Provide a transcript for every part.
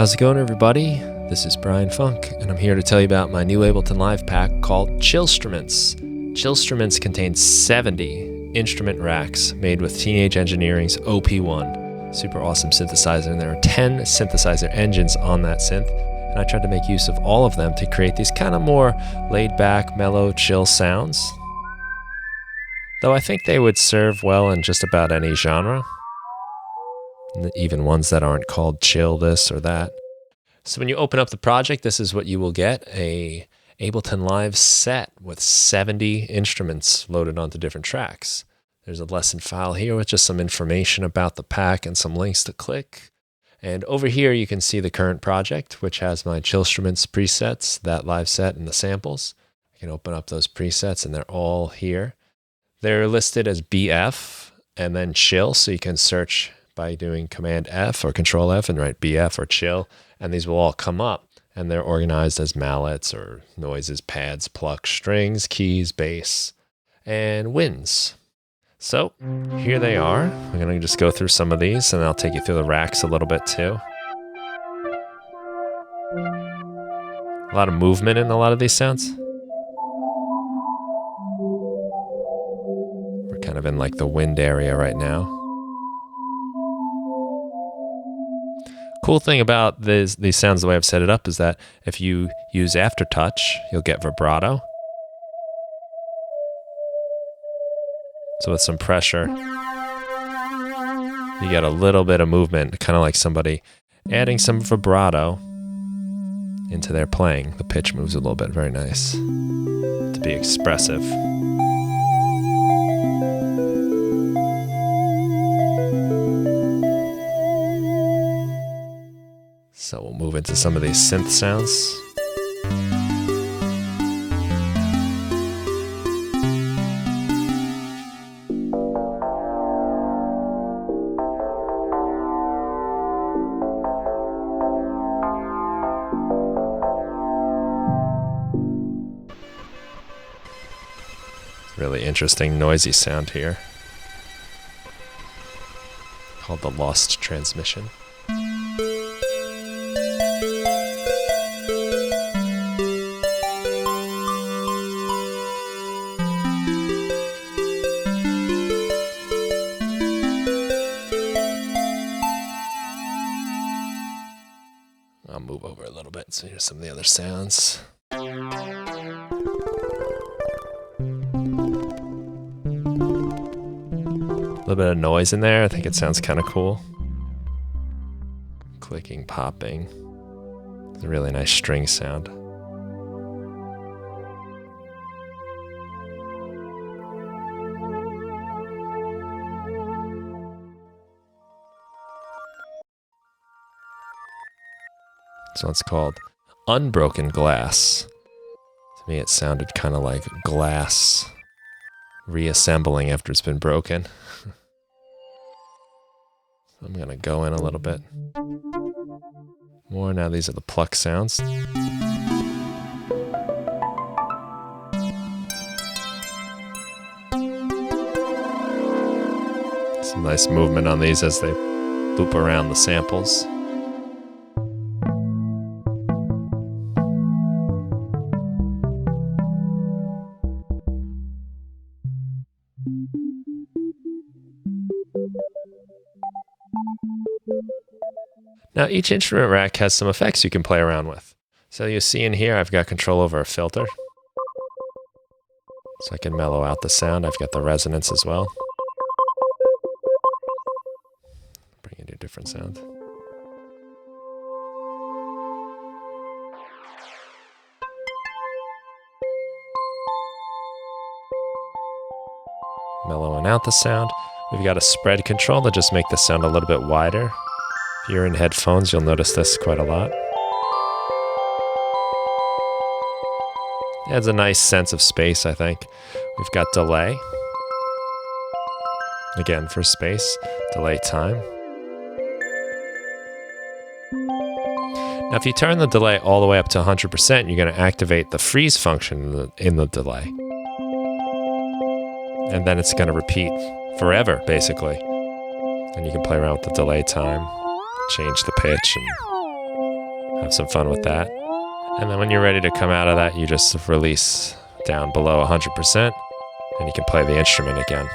How's it going, everybody? This is Brian Funk, and I'm here to tell you about my new Ableton Live pack called Chillstruments. Chillstruments contains 70 instrument racks made with Teenage Engineering's OP1. Super awesome synthesizer, and there are 10 synthesizer engines on that synth, and I tried to make use of all of them to create these kind of more laid-back, mellow, chill sounds. Though I think they would serve well in just about any genre, even ones that aren't called chill this or that. So when you open up the project, this is what you will get: a Ableton Live set with 70 instruments loaded onto different tracks. There's a lesson file here with just some information about the pack and some links to click. And over here you can see the current project, which has my Chillstruments presets, that live set, and the samples. I can open up those presets and they're all here. They're listed as BF and then chill, so you can search by doing Command F or Control F and write BF or chill, and these will all come up, and they're organized as mallets or noises, pads, pluck, strings, keys, bass, and winds. So here they are. We're going to just go through some of these, and I'll take you through the racks a little bit too. A lot of movement in a lot of these sounds. We're kind of in like the wind area right now. Cool thing about these sounds, the way I've set it up, is that if you use aftertouch, you'll get vibrato. So with some pressure, you get a little bit of movement, kind of like somebody adding some vibrato into their playing. The pitch moves a little bit, very nice to be expressive. So we'll move into some of these synth sounds. Really interesting noisy sound here, called the Lost Transmission. I'll move over a little bit so here's some of the other sounds. A little bit of noise in there. I think it sounds kind of cool. Clicking, popping. It's a really nice string sound. This one's called Unbroken Glass. To me, it sounded kind of like glass reassembling after it's been broken. I'm going to go in a little bit more. Now these are the Pluck sounds. Some nice movement on these as they loop around the samples. Now each instrument rack has some effects you can play around with. So you see in here I've got control over a filter, so I can mellow out the sound. I've got the resonance as well. Bring in a different sound. Mellowing out the sound. We've got a spread control to just make the sound a little bit wider. If you're in headphones, you'll notice this quite a lot. It adds a nice sense of space, I think. We've got delay. Again, for space, delay time. Now, if you turn the delay all the way up to 100%, you're going to activate the freeze function in the delay. And then it's going to repeat forever, basically. And you can play around with the delay time, change the pitch, and Have some fun with that. And then when you're ready to come out of that, you just release down below 100%, and you can play the instrument again.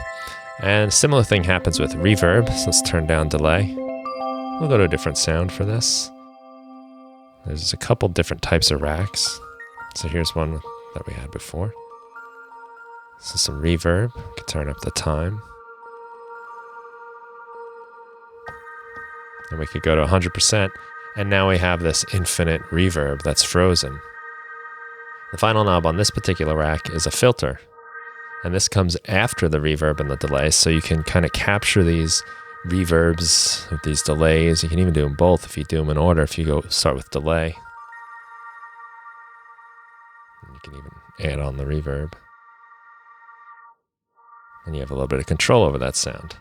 And similar thing happens with reverb. So let's turn down delay. We'll go to a different sound for this. There's a couple different types of racks. So here's one that we had before. So some reverb. We can turn up the time. And we could go to 100%. And now we have this infinite reverb that's frozen. The final knob on this particular rack is a filter. And this comes after the reverb and the delay, so you can kind of capture these reverbs with these delays. You can even do them both if you do them in order. If you start with delay, and you can even add on the reverb. And you have a little bit of control over that sound.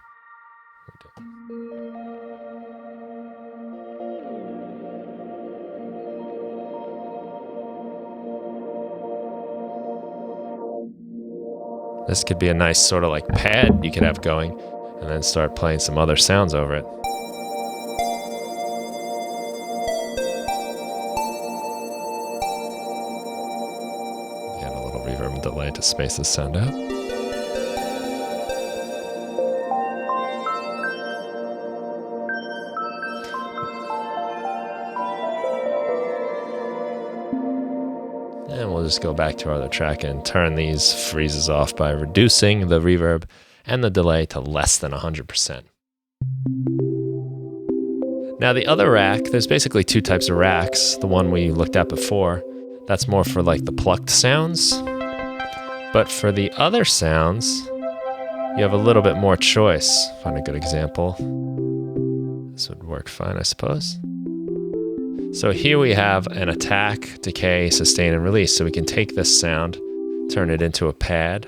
This could be a nice sort of like pad you could have going, and then start playing some other sounds over it. Add a little reverb and delay to space this sound out. And we'll just go back to our other track and turn these freezes off by reducing the reverb and the delay to less than 100%. Now the other rack, there's basically two types of racks. The one we looked at before, that's more for like the plucked sounds. But for the other sounds, you have a little bit more choice. Find a good example. This would work fine, I suppose. So here we have an attack, decay, sustain, and release. So we can take this sound, turn it into a pad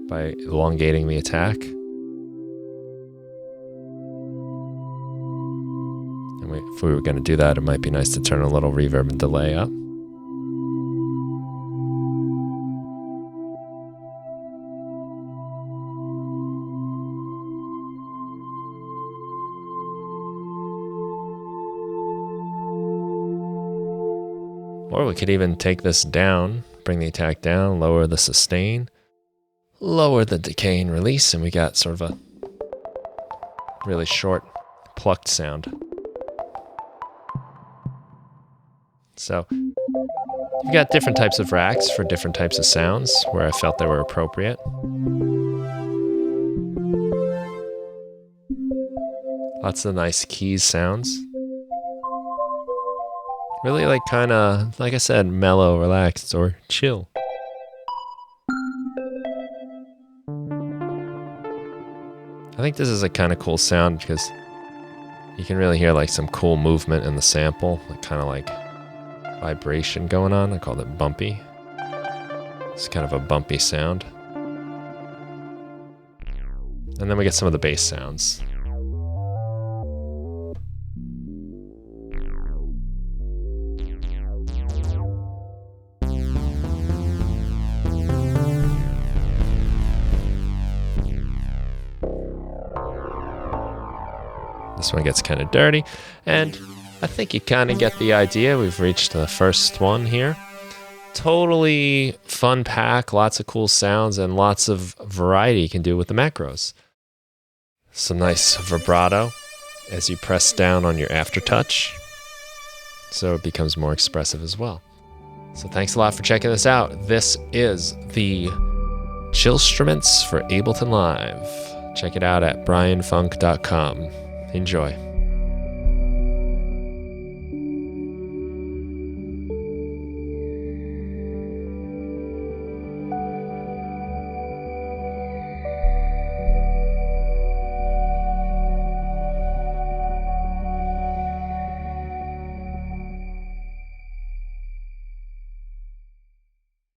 by elongating the attack. And if we were going to do that, it might be nice to turn a little reverb and delay up. Or we could even take this down, bring the attack down, lower the sustain, lower the decay and release, and we got sort of a really short, plucked sound. So you've got different types of racks for different types of sounds where I felt they were appropriate. Lots of nice keys sounds. Really like kind of, like I said, mellow, relaxed, or chill. I think this is a kind of cool sound because you can really hear like some cool movement in the sample, like kind of like vibration going on. I call it bumpy. It's kind of a bumpy sound. And then we get some of the bass sounds. This one gets kind of dirty, and I think you kind of get the idea. We've reached the first one here. Totally fun pack, lots of cool sounds, and lots of variety you can do with the macros. Some nice vibrato as you press down on your aftertouch, so it becomes more expressive as well. So thanks a lot for checking this out. This is the Chillstruments for Ableton Live. Check it out at brianfunk.com. Enjoy.